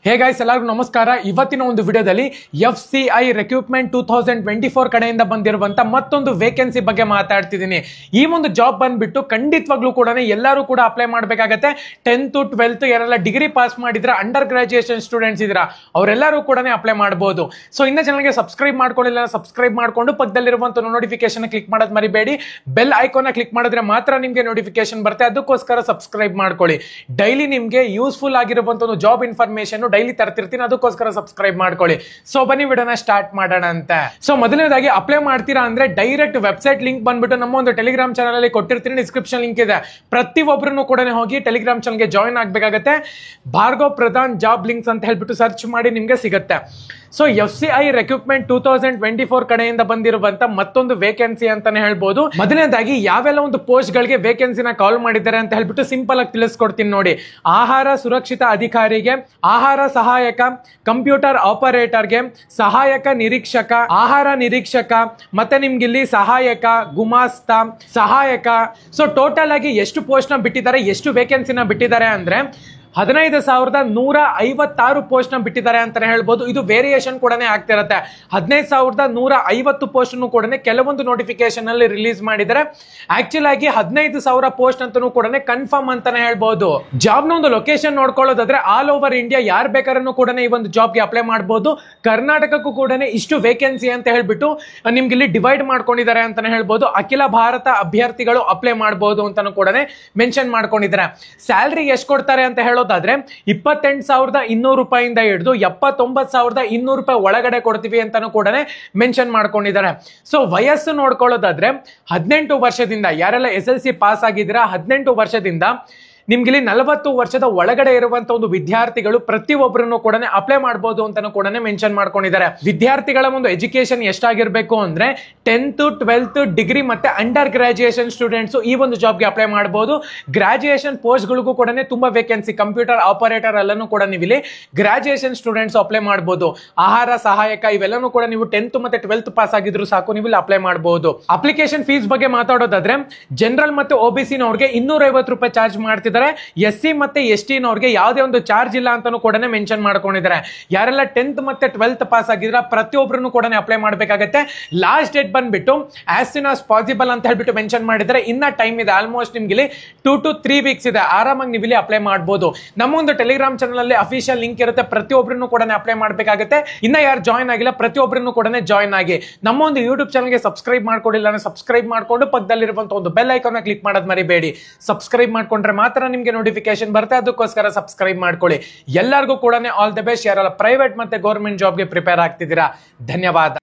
Hey guys, ಎಲ್ಲರಿಗೂ ನಮಸ್ಕಾರ. ಇವತ್ತಿನ ಒಂದು ವಿಡಿಯೋದಲ್ಲಿ FCI ರಿಕ್ರೂಟ್ಮೆಂಟ್ 2024 ಕಡೆಯಿಂದ ಬಂದಿರುವಂತ ಮತ್ತೊಂದು ವೇಕೆನ್ಸಿ ಬಗ್ಗೆ ಮಾತಾಡ್ತಿದ್ದೀನಿ. ಈ ಒಂದು ಜಾಬ್ ಬಂದ್ಬಿಟ್ಟು ಖಂಡಿತವಾಗ್ಲೂ ಕೂಡ ಎಲ್ಲರೂ ಕೂಡ ಅಪ್ಲೈ ಮಾಡಬೇಕಾಗತ್ತೆ. 10th 12th ಯಾರೆಲ್ಲ ಡಿಗ್ರಿ ಪಾಸ್ ಮಾಡಿದ್ರೆ, ಅಂಡರ್ ಗ್ರಾಜುಯೇಷನ್ ಸ್ಟೂಡೆಂಟ್ಸ್ ಇದ್ದೀರಾ, ಅವರೆಲ್ಲರೂ ಕೂಡ ಅಪ್ಲೈ ಮಾಡಬಹುದು. ಸೊ ಇನ್ನ ಚಾನಲ್ಗೆ ಸಬ್ಸ್ಕ್ರೈಬ್ ಮಾಡ್ಕೊಳ್ಳಿಲ್ಲ, ಸಬ್ಸ್ಕ್ರೈಬ್ ಮಾಡ್ಕೊಂಡು ಪಕ್ಕದಲ್ಲಿರುವಂತ ನೋಟಿಫಿಕೇಶನ್ ಕ್ಲಿಕ್ ಮಾಡೋದು ಮರಿಬೇಡಿ. ಬೆಲ್ ಐಕಾನ್ ಕ್ಲಿಕ್ ಮಾಡಿದ್ರೆ ಮಾತ್ರ ನಿಮ್ಗೆ ನೋಟಿಫಿಕೇಶನ್ ಬರುತ್ತೆ, ಅದಕ್ಕೋಸ್ಕರ ಸಬ್ಸ್ಕ್ರೈಬ್ ಮಾಡ್ಕೊಳ್ಳಿ. ಡೈಲಿ ನಿಮ್ಗೆ ಯೂಸ್ಫುಲ್ ಆಗಿರುವಂತ ಒಂದು ಜಾಬ್ ಇನ್ಫಾರ್ಮೇಶನ್ ಡೈಲಿ ತರ್ತಿರ್ತೀನಿ, ಅದಕ್ಕೋಸ್ಕರ ಸಬ್ಸ್ಕ್ರೈಬ್ ಮಾಡ್ಕೊಳ್ಳಿ. ಸೊ ಬನ್ನಿ ವಿಡಿಯೋನ ಸ್ಟಾರ್ಟ್ ಮಾಡೋಣ ಅಂತ. ಸೊ ಮೊದಲನೇದಾಗಿ ಅಪ್ಲೈ ಮಾಡ್ತೀರಾ ಅಂದ್ರೆ ಡೈರೆಕ್ಟ್ ವೆಬ್ಸೈಟ್ ಲಿಂಕ್ ಬಂದ್ಬಿಟ್ಟು ನಮ್ಮ ಒಂದು ಟೆಲಿಗ್ರಾಮ್ ಚಾನಲ್ ಅಲ್ಲಿ ಕೊಟ್ಟಿರ್ತೀನಿ, ಡಿಸ್ಕ್ರಿಪ್ಷನ್ ಲಿಂಕ್ ಇದೆ. ಪ್ರತಿಯೊಬ್ಬರನ್ನು ಕೂಡ ಹೋಗಿ ಟೆಲಿಗ್ರಾಮ್ ಚಾನಲ್ಗೆ ಜಾಯಿನ್ ಆಗಬೇಕಾಗತ್ತೆ. ಭಾರ್ಗವ್ ಪ್ರಧಾನ್ ಜಾಬ್ ಲಿಂಕ್ಸ್ ಅಂತ ಹೇಳ್ಬಿಟ್ಟು ಸರ್ಚ್ ಮಾಡಿ ನಿಮ್ಗೆ ಸಿಗುತ್ತೆ. ಸೊ FCI ರಿಕ್ರೂಟ್ಮೆಂಟ್ 2024 ಕಡೆಯಿಂದ ಬಂದಿರುವಂತ ಮತ್ತೊಂದು ವೇಕೆನ್ಸಿ ಅಂತಾನೆ ಹೇಳ್ಬೋದು. ಮೊದಲನೇದಾಗಿ ಯಾವೆಲ್ಲ ಒಂದು ಪೋಸ್ಟ್ ಗಳಿಗೆ ವೇಕೆನ್ಸಿನ ಕಾಲ್ ಮಾಡಿದ್ದಾರೆ ಅಂತ ಹೇಳ್ಬಿಟ್ಟು ಸಿಂಪಲ್ ಆಗಿ ತಿಳಿಸ್ಕೊಡ್ತೀನಿ ನೋಡಿ. ಆಹಾರ ಸುರಕ್ಷಿತ ಅಧಿಕಾರಿಗೆ, ಆಹಾರ ಸಹಾಯಕ, ಕಂಪ್ಯೂಟರ್ ಆಪರೇಟರ್ಗೆ, ಸಹಾಯಕ ನಿರೀಕ್ಷಕ, ಆಹಾರ ನಿರೀಕ್ಷಕ, ಮತ್ತೆ ನಿಮ್ಗೆ ಇಲ್ಲಿ ಸಹಾಯಕ, ಗುಮಾಸ್ತ, ಸಹಾಯಕ. ಸೊ ಟೋಟಲ್ ಆಗಿ ಎಷ್ಟು ಪೋಸ್ಟ್ ನ ಬಿಟ್ಟಿದ್ದಾರೆ, ಎಷ್ಟು ವೇಕೆನ್ಸಿನ ಬಿಟ್ಟಿದ್ದಾರೆ ಅಂದ್ರೆ 15,156 ಪೋಸ್ಟ್ ನ ಬಿಟ್ಟಿದ್ದಾರೆ ಅಂತಾನೆ ಹೇಳ್ಬೋದು. ಇದು ವೇರಿಯೇಷನ್ ಕೂಡ ಆಗ್ತಿರುತ್ತೆ. 15,150 ಪೋಸ್ಟ್ ಕೂಡ ಕೆಲವೊಂದು ನೋಟಿಫಿಕೇಶನ್ ಅಲ್ಲಿ ರಿಲೀಸ್ ಮಾಡಿದರೆ, ಆಕ್ಚುಲ್ ಆಗಿ 15,000 ಪೋಸ್ಟ್ ಅಂತಾನೂ ಕೂಡ ಕನ್ಫರ್ಮ್ ಅಂತಾನೆ ಹೇಳ್ಬೋದು. ಜಾಬ್ ನ ಒಂದು ಲೊಕೇಶನ್ ನೋಡ್ಕೊಳ್ಳೋದಾದ್ರೆ ಆಲ್ ಓವರ್ ಇಂಡಿಯಾ ಯಾರು ಬೇಕಾದ್ರೂ ಕೂಡ ಈ ಒಂದು ಜಾಬ್ಗೆ ಅಪ್ಲೈ ಮಾಡಬಹುದು. ಕರ್ನಾಟಕಕ್ಕೂ ಕೂಡ ಇಷ್ಟು ವೇಕೆನ್ಸಿ ಅಂತ ಹೇಳ್ಬಿಟ್ಟು ನಿಮ್ಗೆ ಇಲ್ಲಿ ಡಿವೈಡ್ ಮಾಡ್ಕೊಂಡಿದ್ದಾರೆ ಅಂತಾನೆ ಹೇಳ್ಬೋದು. ಅಖಿಲ ಭಾರತ ಅಭ್ಯರ್ಥಿಗಳು ಅಪ್ಲೈ ಮಾಡಬಹುದು ಅಂತಾನು ಕೂಡ ಮೆನ್ಷನ್ ಮಾಡ್ಕೊಂಡಿದ್ದಾರೆ. ಸ್ಯಾಲರಿ ಎಷ್ಟು ಕೊಡ್ತಾರೆ ಅಂತ ಹೇಳೋದಾದ್ರೆ 28,200 ರೂಪಾಯಿಂದ ಹಿಡಿದು 79,200 ರೂಪಾಯಿ ಒಳಗಡೆ ಕೊಡ್ತೀವಿ ಅಂತಾನು ಕೂಡ ಮೆನ್ಷನ್ ಮಾಡ್ಕೊಂಡಿದ್ದಾರೆ. ಸೊ ವಯಸ್ಸು ನೋಡ್ಕೊಳ್ಳೋದಾದ್ರೆ 18 ವರ್ಷದಿಂದ ಯಾರೆಲ್ಲ SLC ಪಾಸ್ ಆಗಿದ್ದೀರಾ, 18 ವರ್ಷದಿಂದ ನಿಮ್ಗೆ ಇಲ್ಲಿ 40 ವರ್ಷದ ಒಳಗಡೆ ಇರುವಂತ ಒಂದು ವಿದ್ಯಾರ್ಥಿಗಳು ಪ್ರತಿಯೊಬ್ಬರನ್ನು ಕೂಡ ಅಪ್ಲೈ ಮಾಡಬಹುದು ಅಂತಾನು ಕೂಡ ಮೆನ್ಷನ್ ಮಾಡ್ಕೊಂಡಿದ್ದಾರೆ. ವಿದ್ಯಾರ್ಥಿಗಳ ಒಂದು ಎಜುಕೇಶನ್ ಎಷ್ಟಾಗಿರ್ಬೇಕು ಅಂದ್ರೆ 10th 12th ಡಿಗ್ರಿ ಮತ್ತೆ ಅಂಡರ್ ಗ್ರಾಜುಯೇಷನ್ ಸ್ಟೂಡೆಂಟ್ಸ್ ಈ ಒಂದು ಜಾಬ್ಗೆ ಅಪ್ಲೈ ಮಾಡಬಹುದು. ಗ್ರಾಜುಯೇಷನ್ ಪೋಸ್ಟ್ ಗಳಿಗೂ ಕೂಡ ತುಂಬಾ ವೇಕೆನ್ಸಿ, ಕಂಪ್ಯೂಟರ್ ಆಪರೇಟರ್ ಎಲ್ಲಾನು ಕೂಡ ನೀವು ಇಲ್ಲಿ ಗ್ರಾಜುಯೇಷನ್ ಸ್ಟೂಡೆಂಟ್ಸ್ ಅಪ್ಲೈ ಮಾಡಬಹುದು. ಆಹಾರ ಸಹಾಯಕ ಇವೆಲ್ಲನೂ ಕೂಡ ನೀವು 10th ಮತ್ತೆ 12th ಪಾಸ್ ಆಗಿದ್ರು ಸಾಕು, ನೀವು ಇಲ್ಲಿ ಅಪ್ಲೈ ಮಾಡಬಹುದು. ಅಪ್ಲಿಕೇಶನ್ ಫೀಸ್ ಬಗ್ಗೆ ಮಾತಾಡೋದಾದ್ರೆ ಜನರಲ್ ಮತ್ತೆ OBC ನವರಿಗೆ 250 ರೂಪಾಯಿ ಚಾರ್ಜ್ ಮಾಡ್ತಿದ್ದಾರೆ. SC ಮತ್ತೆ ST ನವರಿಗೆ ಯಾವುದೇ ಒಂದು ಚಾರ್ಜ್ ಇಲ್ಲ ಅಂತಾನು ಕೂಡ ಮೆನ್ಷನ್ ಮಾಡ್ಕೊಂಡಿದ್ದಾರೆ. ಯಾರೆಲ್ಲ 10th ಮತ್ತೆ 12th ಪಾಸ್ ಆಗಿದ್ರೆ ಪ್ರತಿಯೊಬ್ಬರನ್ನು ಕೂಡ ಅಪ್ಲೈ ಮಾಡಬೇಕಾಗುತ್ತೆ. ಲಾಸ್ಟ್ ಡೇಟ್ ಬಂದ್ಬಿಟ್ಟು ಆಸ್ ಸೂನ್ ಆಸ್ ಪಾಸಿಬಲ್ ಅಂತ ಹೇಳ್ಬಿಟ್ಟು ಮೆನ್ಷನ್ ಮಾಡಿದ್ದಾರೆ. ಇನ್ನ ಟೈಮ್ ಇದೆ, ಆಲ್ಮೋಸ್ಟ್ ನಿಮ್ಗೆ ಇಲ್ಲಿ 2 to 3 ವೀಕ್ಸ್ ಇದೆ. ಆರಾಮಾಗಿ ನೀವು ಇಲ್ಲಿ ಅಪ್ಲೈ ಮಾಡಬಹುದು. ನಮ್ಮ ಒಂದು ಟೆಲಿಗ್ರಾಮ್ ಚಾನಲ್ ಅಲ್ಲಿ ಅಫಿಷಿಯಲ್ ಲಿಂಕ್ ಇರುತ್ತೆ, ಪ್ರತಿಯೊಬ್ಬರನ್ನು ಕೂಡ ಅಪ್ಲೈ ಮಾಡಬೇಕಾಗುತ್ತೆ. ಇನ್ನ ಯಾರು ಜಾಯಿನ್ ಆಗಿಲ್ಲ ಪ್ರತಿಯೊಬ್ಬರನ್ನು ಕೂಡ ಜಾಯಿನ್ ಆಗಿ. ನಮ್ಮ ಒಂದು ಯೂಟ್ಯೂಬ್ ಚಾನಲ್ಗೆ ಸಬ್ಸ್ಕ್ರೈಬ್ ಮಾಡ್ಕೊಂಡಿಲ್ಲ, ಸಬ್ಸ್ಕ್ರೈಬ್ ಮಾಡ್ಕೊಂಡು ಪಕ್ಕದಲ್ಲಿರುವಂತಹ ಒಂದು ಬೆಲ್ ಐಕಾನ್ ಕ್ಲಿಕ್ ಮಾಡೋದು ಮರಿಬೇಡಿ. ಸಬ್ಸ್ಕ್ರೈಬ್ ಮಾಡ್ಕೊಂಡ್ರೆ ಮಾತ್ರ ನಿಮ್ಗೆ ನೋಟಿಫಿಕೇಶನ್ ಬರುತ್ತೆ, ಅದಕ್ಕೋಸ್ಕರ ಸಬ್ಸ್ಕ್ರೈಬ್ ಮಾಡ್ಕೊಳ್ಳಿ. ಎಲ್ಲರಿಗೂ ಕೂಡ ಆಲ್ ದ ಬೆಸ್ಟ್. ಯಾರೆಲ್ಲ ಪ್ರೈವೇಟ್ ಮತ್ತೆ ಗೌರ್ಮೆಂಟ್ ಜಾಬ್ಗೆ ಪ್ರಿಪೇರ್ ಆಗ್ತಿದ್ದೀರಾ, ಧನ್ಯವಾದ.